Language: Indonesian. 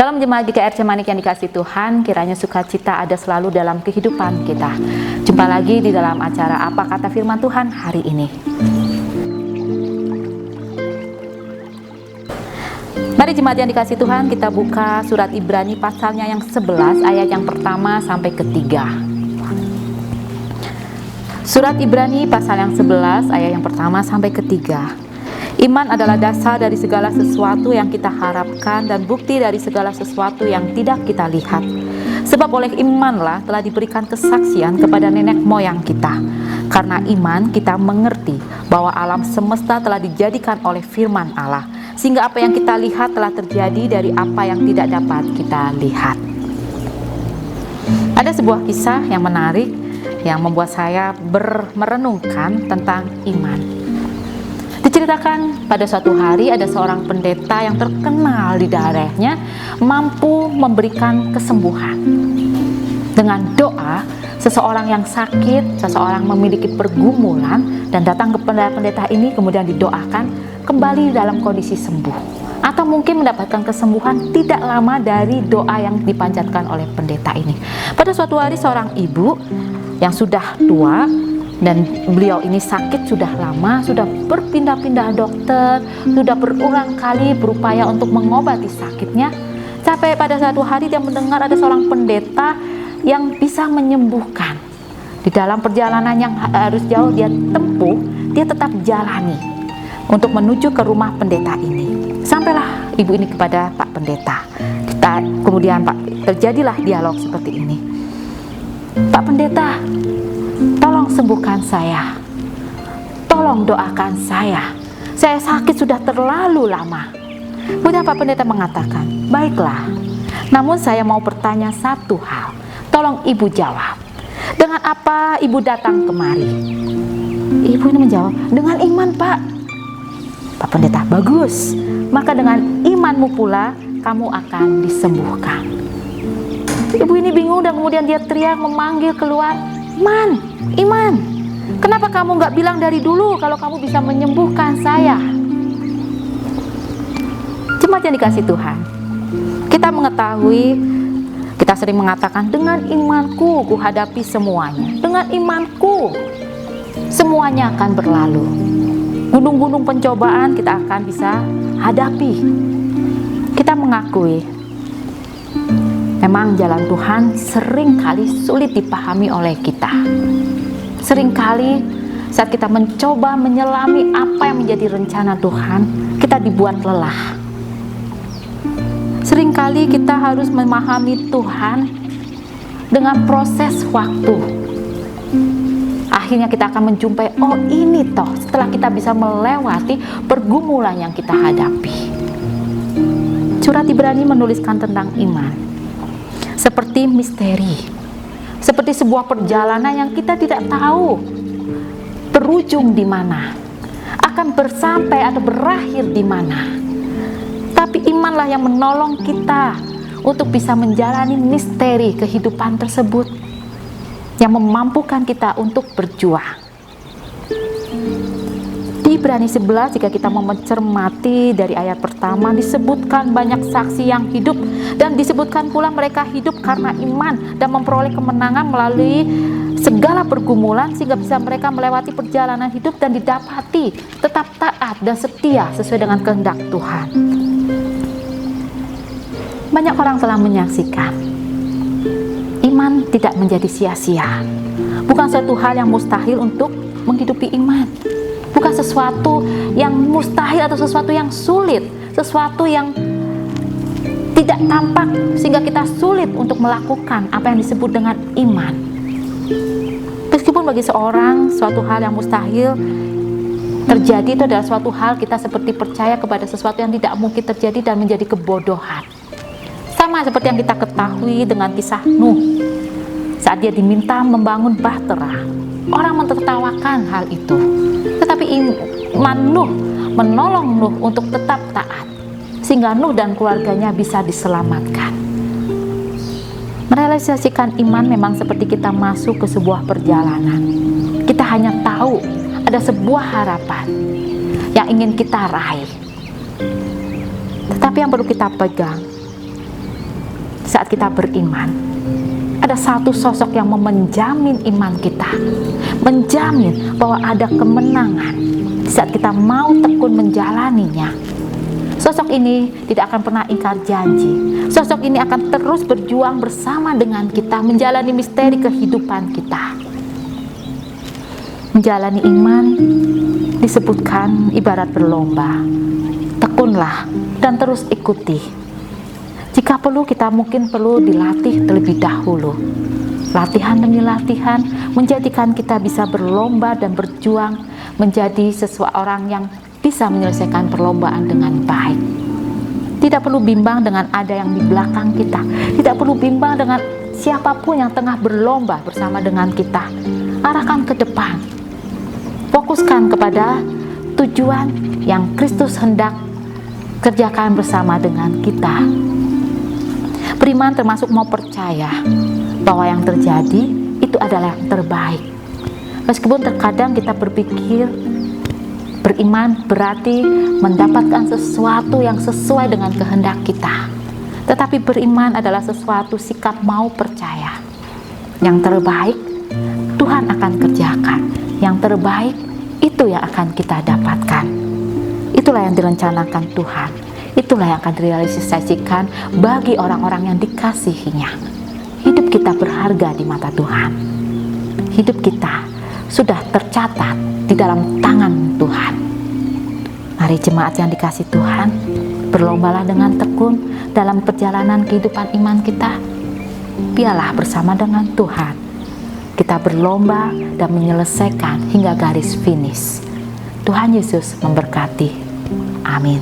Salam jemaat GKR Cemanik yang dikasih Tuhan, kiranya sukacita ada selalu dalam kehidupan kita. Jumpa lagi di dalam acara Apa Kata Firman Tuhan hari ini. Mari jemaat yang dikasih Tuhan, kita buka surat Ibrani pasalnya yang 11 ayat yang pertama sampai ketiga. Surat Ibrani pasal yang 11 ayat yang pertama sampai ketiga. Iman adalah dasar dari segala sesuatu yang kita harapkan dan bukti dari segala sesuatu yang tidak kita lihat. Sebab oleh imanlah telah diberikan kesaksian kepada nenek moyang kita. Karena iman kita mengerti bahwa alam semesta telah dijadikan oleh firman Allah, sehingga apa yang kita lihat telah terjadi dari apa yang tidak dapat kita lihat. Ada sebuah kisah yang menarik yang membuat saya merenungkan tentang iman. Diceritakan pada suatu hari ada seorang pendeta yang terkenal di daerahnya mampu memberikan kesembuhan. Dengan doa, seseorang yang sakit, seseorang memiliki pergumulan dan datang ke pendeta ini kemudian didoakan kembali dalam kondisi sembuh. Atau mungkin mendapatkan kesembuhan tidak lama dari doa yang dipanjatkan oleh pendeta ini. Pada suatu hari seorang ibu yang sudah tua, dan beliau ini sakit sudah lama, sudah berpindah-pindah dokter, sudah berulang kali berupaya untuk mengobati sakitnya. Sampai pada satu hari dia mendengar ada seorang pendeta yang bisa menyembuhkan. Di dalam perjalanan yang harus jauh dia tempuh, dia tetap jalani untuk menuju ke rumah pendeta ini. Sampailah ibu ini kepada Pak Pendeta. Kemudian terjadilah dialog seperti ini. Pak Pendeta, tolong sembuhkan saya. Tolong doakan saya. Saya sakit sudah terlalu lama. Kemudian Pak Pendeta mengatakan, baiklah. Namun saya mau bertanya satu hal. Tolong ibu jawab. Dengan apa ibu datang kemari? Ibu ini menjawab, dengan iman Pak. Pak Pendeta, bagus. Maka dengan imanmu pula kamu akan disembuhkan. Ibu ini bingung dan kemudian dia teriak memanggil keluar, Iman, kenapa kamu nggak bilang dari dulu kalau kamu bisa menyembuhkan saya? Jemaat yang dikasih Tuhan, kita mengetahui, kita sering mengatakan dengan imanku ku hadapi semuanya. Dengan imanku semuanya akan berlalu. Gunung-gunung pencobaan kita akan bisa hadapi. Kita mengakui memang jalan Tuhan seringkali sulit dipahami oleh kita. Seringkali saat kita mencoba menyelami apa yang menjadi rencana Tuhan, kita dibuat lelah. Seringkali kita harus memahami Tuhan dengan proses waktu. Akhirnya kita akan menjumpai, oh ini toh setelah kita bisa melewati pergumulan yang kita hadapi. Surat Ibrani menuliskan tentang iman seperti misteri, seperti sebuah perjalanan yang kita tidak tahu berujung di mana, akan bersampai atau berakhir di mana. Tapi imanlah yang menolong kita untuk bisa menjalani misteri kehidupan tersebut, yang memampukan kita untuk berjuang. Di Ibrani 11, jika kita mau mencermati dari ayat pertama, disebutkan banyak saksi yang hidup, dan disebutkan pula mereka hidup karena iman dan memperoleh kemenangan melalui segala pergumulan, sehingga bisa mereka melewati perjalanan hidup dan didapati tetap taat dan setia sesuai dengan kehendak Tuhan. Banyak orang telah menyaksikan iman tidak menjadi sia-sia. Bukan suatu hal yang mustahil untuk menghidupi iman. Bukan sesuatu yang mustahil atau sesuatu yang sulit, sesuatu yang tidak tampak sehingga kita sulit untuk melakukan apa yang disebut dengan iman. Meskipun bagi seorang suatu hal yang mustahil terjadi, itu adalah suatu hal kita seperti percaya kepada sesuatu yang tidak mungkin terjadi dan menjadi kebodohan. Sama seperti yang kita ketahui dengan kisah Nuh. Saat dia diminta membangun bahtera, orang mentertawakan hal itu. Tetapi iman Nuh menolong Nuh untuk tetap taat, sehingga Nuh dan keluarganya bisa diselamatkan. Merealisasikan iman memang seperti kita masuk ke sebuah perjalanan. Kita hanya tahu ada sebuah harapan yang ingin kita raih. Tetapi yang perlu kita pegang, saat kita beriman, ada satu sosok yang menjamin iman kita, menjamin bahwa ada kemenangan saat kita mau tekun menjalaninya. Sosok ini tidak akan pernah ingkar janji. Sosok ini akan terus berjuang bersama dengan kita, menjalani misteri kehidupan kita. Menjalani iman disebutkan ibarat berlomba. Tekunlah dan terus ikuti. Jika perlu, kita mungkin perlu dilatih terlebih dahulu. Latihan demi latihan menjadikan kita bisa berlomba dan berjuang menjadi seseorang yang bisa menyelesaikan perlombaan dengan baik. Tidak perlu bimbang dengan ada yang di belakang kita. Tidak perlu bimbang dengan siapapun yang tengah berlomba bersama dengan kita. Arahkan ke depan. Fokuskan kepada tujuan yang Kristus hendak kerjakan bersama dengan kita. Beriman termasuk mau percaya bahwa yang terjadi itu adalah yang terbaik. Meskipun terkadang kita berpikir beriman berarti mendapatkan sesuatu yang sesuai dengan kehendak kita. Tetapi beriman adalah sesuatu sikap mau percaya. Yang terbaik Tuhan akan kerjakan. Yang terbaik itu yang akan kita dapatkan. Itulah yang direncanakan Tuhan. Itulah yang akan direalisasikan bagi orang-orang yang dikasihinya. Hidup kita berharga di mata Tuhan. Hidup kita sudah tercatat di dalam tangan Tuhan. Mari jemaat yang dikasihi Tuhan, berlombalah dengan tekun dalam perjalanan kehidupan iman kita. Biarlah bersama dengan Tuhan kita berlomba dan menyelesaikan hingga garis finish. Tuhan Yesus memberkati. Amin.